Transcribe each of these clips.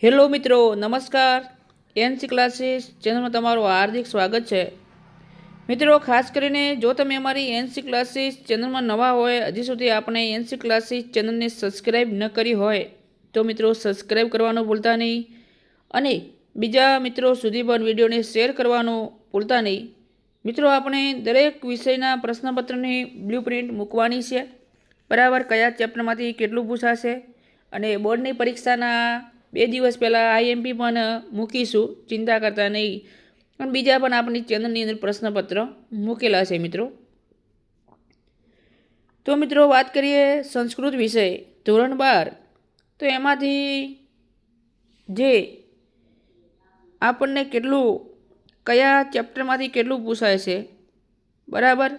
Hello મિત્રો, નમસ્કાર. NC classes ચેનલમાં તમારું હાર્દિક સ્વાગત છે. મિત્રો, ખાસ કરીને જો તમે અમારી એનસી ક્લાસીસ ચેનલમાં નવા હોય, હજી સુધી આપણે એનસી ક્લાસીસ ચેનલને સબસ્ક્રાઈબ ન કરી હોય તો મિત્રો સબસ્ક્રાઈબ કરવાનું ભૂલતા નહીં અને બીજા મિત્રો સુધી પણ વિડીયોને શેર કરવાનું ભૂલતા નહીં. મિત્રો, આપણે દરેક વિષયના પ્રશ્નપત્રની બ્લુપ્રિન્ટ મૂકવાની છે. બરાબર, કયા ચેપ્ટરમાંથી કેટલું પૂછાશે અને બોર્ડની પરીક્ષાના 2 દિવસ પહેલાં આઈએમપી પણ મૂકીશું, ચિંતા કરતા નહીં. અને બીજા પણ આપણી ચેનલની અંદર પ્રશ્નપત્ર મૂકેલા છે મિત્રો. તો મિત્રો, વાત કરીએ સંસ્કૃત વિષય ધોરણ 12. તો એમાંથી જે આપણને કયા ચેપ્ટરમાંથી કેટલું પૂછાય છે, બરાબર.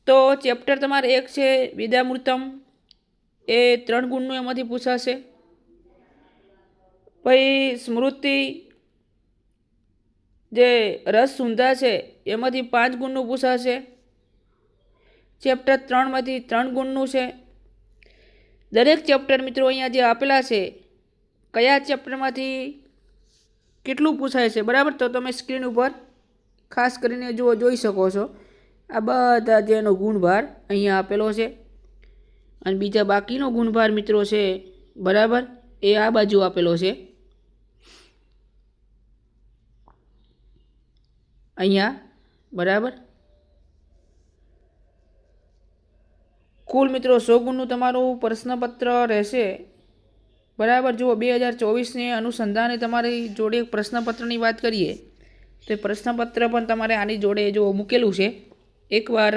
તો ચેપ્ટર તમારે એક છે વેદામૃતમ, એ 3 ગુણનું એમાંથી પૂછાશે. પછી સ્મૃતિ જે રસ સુંધા છે એમાંથી 5 ગુણનું પૂછાશે. ચેપ્ટર 3માંથી 3 ગુણનું છે. દરેક ચેપ્ટર મિત્રો અહીંયા જે આપેલા છે કયા ચેપ્ટરમાંથી કેટલું પૂછાય છે, બરાબર. તો તમે સ્ક્રીન ઉપર ખાસ કરીને જોઈ શકો છો. આ બધા જેનો ગુણભાર અહીંયા આપેલો છે અને બીજા બાકીનો ગુણભાર મિત્રો છે, બરાબર, એ આ બાજુ આપેલો છે અહીંયા, બરાબર. કુલ મિત્રો 100 ગુણનું તમારું પ્રશ્નપત્ર રહેશે, બરાબર. જુઓ, 2024ને અનુસંધાને તમારી જોડે પ્રશ્નપત્રની વાત કરીએ તો એ પ્રશ્નપત્ર પણ તમારે આની જોડે જો મૂકેલું છે. એકવાર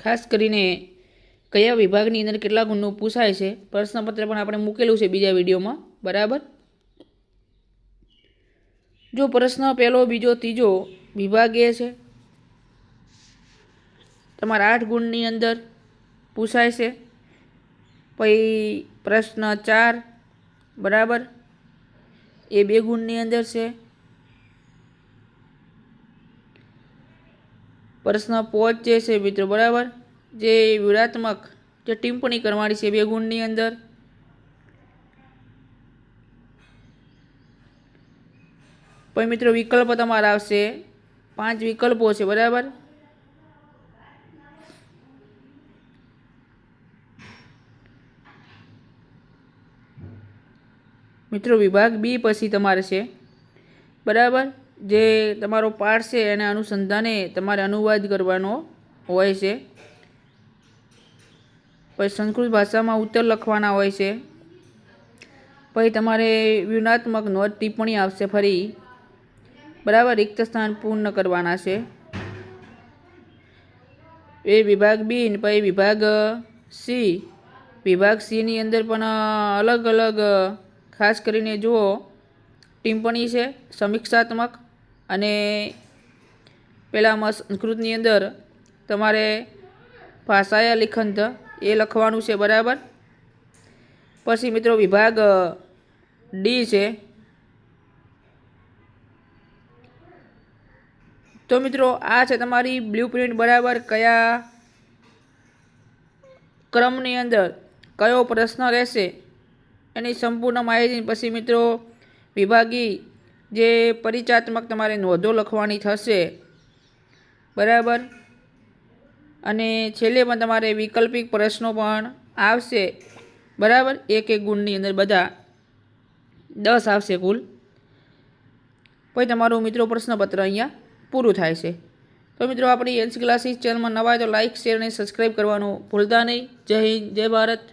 ખાસ કરીને કયા વિભાગની અંદર કેટલા ગુણનું પૂછાય છે પ્રશ્નપત્ર પણ આપણે મૂકેલું છે બીજા વિડીયોમાં, બરાબર. જો પ્રશ્ન પહેલો, બીજો, ત્રીજો વિભાગ એ છે તમારા 8 ગુણની અંદર પૂછાય છે. પછી પ્રશ્ન 4, બરાબર, એ 2 ગુણની અંદર છે. પ્રશ્ન 5 જે છે મિત્રો, બરાબર, જે વ્યૂહાત્મક જે ટિપ્પણી કરવાની છે 2 ગુણની અંદર. પછી મિત્રો વિકલ્પ તમારા આવશે, 5 વિકલ્પો છે, બરાબર. મિત્રો વિભાગ બી પછી તમારે છે, બરાબર, જે તમારો પાઠ છે એના અનુસંધાને તમારે અનુવાદ કરવાનો હોય છે. પછી સંસ્કૃત ભાષામાં ઉત્તર લખવાના હોય છે. પછી તમારે વ્યૂહાત્મક નોંધ ટિપ્પણી આવશે ફરી, બરાબર, રિક્ત સ્થાન પૂર્ણ કરવાના છે. એ વિભાગ બી. પછી વિભાગ સી. વિભાગ સીની અંદર પણ અલગ અલગ ખાસ કરીને જુઓ ટિપ્પણી છે સમીક્ષાત્મક, અને પહેલાંમાં સંસ્કૃતની અંદર તમારે ભાષાયા લેખન એ લખવાનું છે, બરાબર. પછી મિત્રો વિભાગ ડી છે. તો મિત્રો આ છે તમારી બ્લુપ્રિન્ટ, બરાબર. કયા ક્રમની અંદર કયો પ્રશ્ન રહેશે એની સંપૂર્ણ માહિતી. પછી મિત્રો વિભાગી જે પરિચયાત્મક તમારે નોંધો લખવાની થશે, બરાબર. અને છેલ્લે પણ તમારે વૈકલ્પિક પ્રશ્નો પણ આવશે, બરાબર. 1 ગુણની અંદર બધા 10 આવશે કુલ. પછી તમારું મિત્રો પ્રશ્નપત્ર અહીંયા પૂરું થાય છે. તો મિત્રો આપણી એનસી ક્લાસીસ ચેનલમાં નવા હોય તો લાઇક, શેર અને સબસ્ક્રાઈબ કરવાનું ભૂલતા નહીં. જય હિન્દ, જય ભારત.